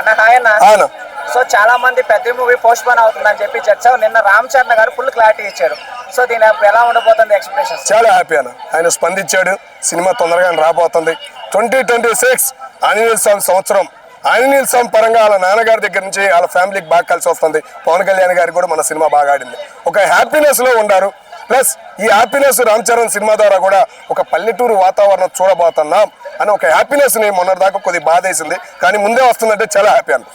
అన్న హాయ్ అన్న. అవును. సో చాలా మంది పెద్ద మూవీ పోస్ట్ పోన్ అవుతుందని చెప్పి చర్చ నిన్న రామ్ చరణ్ గారు ఫుల్ క్లారిటీ ఇచ్చారు. సో దీని ఎలా ఉండబోతుంది ఎక్స్పెక్టేషన్స్? చాలా హ్యాపీ అన్న, ఆయన స్పందించాడు. సినిమా తొందరగా రాబోతుంది. 2026 ఆంజనేయ స్వామి సంవత్సరం. ఆంజనేయ స్వామి పరంగా వాళ్ళ నాన్నగారి దగ్గర నుంచి వాళ్ళ ఫ్యామిలీకి బాగా కలిసి వస్తుంది. పవన్ కళ్యాణ్ గారికి కూడా మన సినిమా బాగా ఆడింది. ఒక హ్యాపీనెస్ లో ఉన్నారు. ప్లస్ ఈ హ్యాపీనెస్ రామ్ చరణ్ సినిమా ద్వారా కూడా ఒక పల్లెటూరు వాతావరణం చూడబోతున్నాం అని ఒక హ్యాపీనెస్ ని మొన్నటి దాకా కొద్దిగా బాధ వేసింది. కానీ ముందే వస్తుందంటే చాలా హ్యాపీ అన్న.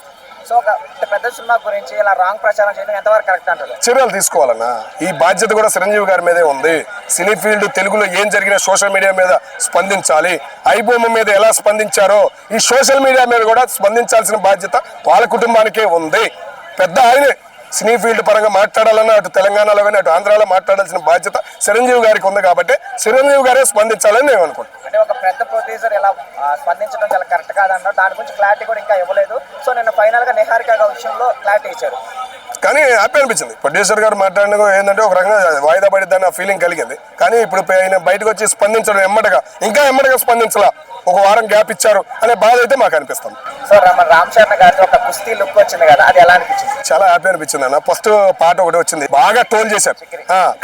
సో ఒక పెద్ద సినిమా గురించి ఇలా రాంగ్ ప్రచారం చేయడం ఎంతవరకు కరెక్ట్ అంటారు? చర్యలు తీసుకోవాలన్నా. ఈ బాధ్యత కూడా చిరంజీవి గారి మీదే ఉంది. సినీ ఫీల్డ్ తెలుగులో ఏం జరిగినా సోషల్ మీడియా మీద స్పందించాలి. ఐబొమ్మ మీద ఎలా స్పందించారో ఈ సోషల్ మీడియా మీద కూడా స్పందించాల్సిన బాధ్యత వాళ్ళ కుటుంబానికే ఉంది. పెద్ద ఆయనే సినీ ఫీల్డ్ పరంగా మాట్లాడాలన్నా అటు తెలంగాణలో కానీ అటు ఆంధ్రాలో మాట్లాడాల్సిన బాధ్యత చిరంజీవి గారికి ఉంది. కాబట్టి చిరంజీవి గారే స్పందించాలని నేను అనుకుంటున్నాను. అంటే ఒక పెద్ద ప్రొడ్యూసర్ ఎలా స్పందించడం చాలా కరెక్ట్ కాదన్నారు. దాని గురించి క్లారిటీ కూడా ఇంకా ఇవ్వలేదు. సో నిన్న ఫైనల్ గా నిహారిక విషయంలో క్లారిటీ ఇచ్చారు. కానీ హ్యాపీ అనిపించింది. ప్రొడ్యూసర్ గారు మాట్లాడిన ఏంటంటే ఒక రకంగా వాయిదా పడిద్దని ఆ ఫీలింగ్ కలిగింది. కానీ ఇప్పుడు ఆయన బయటకు వచ్చి స్పందించడం ఎమ్మటగా స్పందించాల, ఒక వారం గ్యాప్ ఇచ్చారు అనే బాధ అయితే మాకు అనిపిస్తుంది. సో రామ్ చరణ్ గారి ఒక కుస్తీ లుక్ వచ్చింది కదా, అది ఎలా అనిపించింది? చాలా హ్యాపీ అనిపించింది అన్న. ఫస్ట్ పాట ఒకటి వచ్చింది, బాగా ట్రోల్ చేశారు.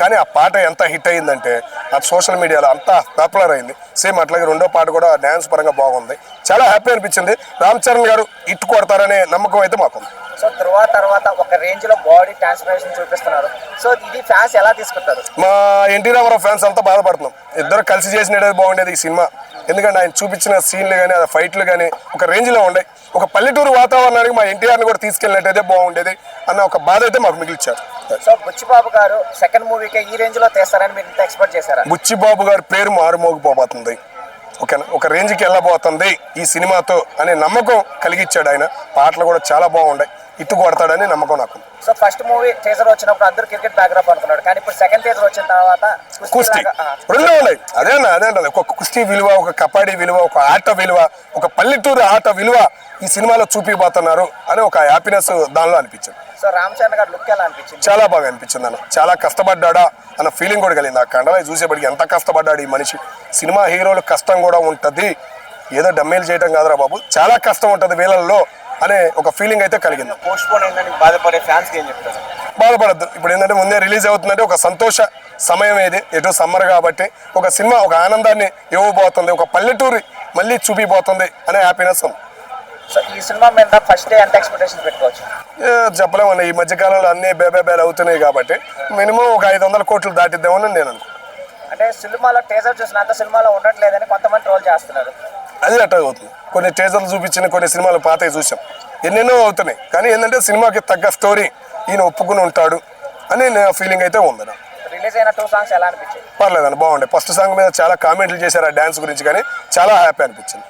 కానీ ఆ పాట ఎంత హిట్ అయ్యిందంటే అది సోషల్ మీడియాలో అంతా పాపులర్ అయింది. సేమ్ అట్లాగే రెండో పాట కూడా డాన్స్ పరంగా బాగుంది. చాలా హ్యాపీ అనిపించింది. రామ్ చరణ్ గారు ఇట్టు కొడతారనే నమ్మకం అయితే మాకుంది. సో తర్వాత ఒక రేంజ్ లో బాడీ ట్రాన్స్ఫర్మేషన్ చూపిస్తున్నారు. సో ఇది ఫ్యాన్స్ ఎలా తీసుకుంటారు? మా ఎన్టీ రామారావు ఫ్యాన్స్ అంతా బాధపడుతున్నాం. ఇద్దరు కలిసి చేసినది బాగుండేది ఈ సినిమా. ఎందుకంటే ఆయన చూపించిన సీన్లు కానీ ఆ ఫైట్లు కానీ ఒక రేంజ్ లో ఉండే, ఒక పల్లెటూరు వాతావరణానికి మా ఎన్టీఆర్ని కూడా తీసుకెళ్ళినట్టయితే బాగుండేది అన్న ఒక బాధ అయితే మాకు మిగిల్చారు. సో బుచ్చిబాబు గారు సెకండ్ మూవీకి ఈ రేంజ్ లో తీస్తారని మీరు ఇంత ఎక్స్పెక్ట్ చేశారా? బుచ్చిబాబు గారి పేరు మారుమోగిపోతుంది. ఓకేనా, ఒక రేంజ్కి వెళ్ళబోతుంది ఈ సినిమాతో అనే నమ్మకం కలిగించాడు ఆయన. పాటలు కూడా చాలా బాగుంటాయి, ఇట్టు కొడతాడని నమ్మకం నాకు. సో ఫస్ట్ మూవీ టీజర్ వచ్చినప్పుడు అందరూ క్రికెట్ బ్యాక్గ్రౌండ్ అనుకున్నాడు. కానీ ఇప్పుడు సెకండ్ టీజర్ వచ్చిన తర్వాత కుస్తీ రెండో ఉన్నాయి. అదే ఒక కుస్తీ విలువ, ఒక కబడ్డీ విలువ, ఒక ఆట విలువ, ఒక పల్లెటూరు ఆట విలువ ఈ సినిమాలో చూపిపోతున్నారు అని ఒక హ్యాపీనెస్ దానిలో అనిపించింది. సో రామ్ చరణ్ గారు లుక్ ఎలా అనిపించింది? చాలా బాగా అనిపించింది అన్న. చాలా కష్టపడ్డా అన్న ఫీలింగ్ కూడా కలిగింది. ఆ కండలో చూసేప్పటికి ఎంత కష్టపడ్డాడు ఈ మనిషి. సినిమా హీరోలు కష్టం కూడా ఉంటుంది, ఏదో డమ్మీలు చేయడం కాదురా బాబు, చాలా కష్టం ఉంటుంది వీళ్ళల్లో అనే ఒక ఫీలింగ్ అయితే కలిగింది. పోస్ట్ పోన్ అయిందని బాధపడే ఫ్యాన్స్ ఏం చెప్తారు? బాధపడద్దు. ఇప్పుడు ఏంటంటే ముందే రిలీజ్ అవుతుందంటే ఒక సంతోష సమయం ఏది, ఎటు సమ్మర్ కాబట్టి ఒక సినిమా ఒక ఆనందాన్ని ఇవ్వబోతుంది, ఒక పల్లెటూరి మళ్ళీ చూపిపోతుంది అనే హ్యాపీనెస్ ఉంది. సో ఈ సినిమా మీద ఫస్ట్ డే ఎంత ఎక్స్పెక్టేషన్ పెట్టుకోవచ్చు? చెప్పలేమన్నా. ఈ మధ్యకాలంలో అన్ని బేబేలు అవుతున్నాయి కాబట్టి మినిమం ఒక 500 కోట్లు దాటిద్దామని నేను అనుకుంటున్నాను. అంటే సినిమాలో టీజర్ చూసినంత సినిమాలో ఉండట్లేదని కొంతమంది ట్రోల్ చేస్తున్నారు. అది అట్లా అవుతుంది. కొన్ని టీజర్లు చూపించిన కొన్ని సినిమాలు పాతవి చూసాం, ఎన్నెన్నో అవుతున్నాయి. కానీ ఏంటంటే సినిమాకి తగ్గ స్టోరీ ఈయన ఒప్పుకుని ఉంటాడు అని నా ఫీలింగ్ అయితే ఉంది. రిలీజ్ అయిన 2 సాంగ్స్ ఎలా అనిపించింది? పర్లేదండి, బాగుండే. ఫస్ట్ సాంగ్ మీద చాలా కామెంట్లు చేశారు ఆ డ్యాన్స్ గురించి, కానీ చాలా హ్యాపీ అనిపించింది.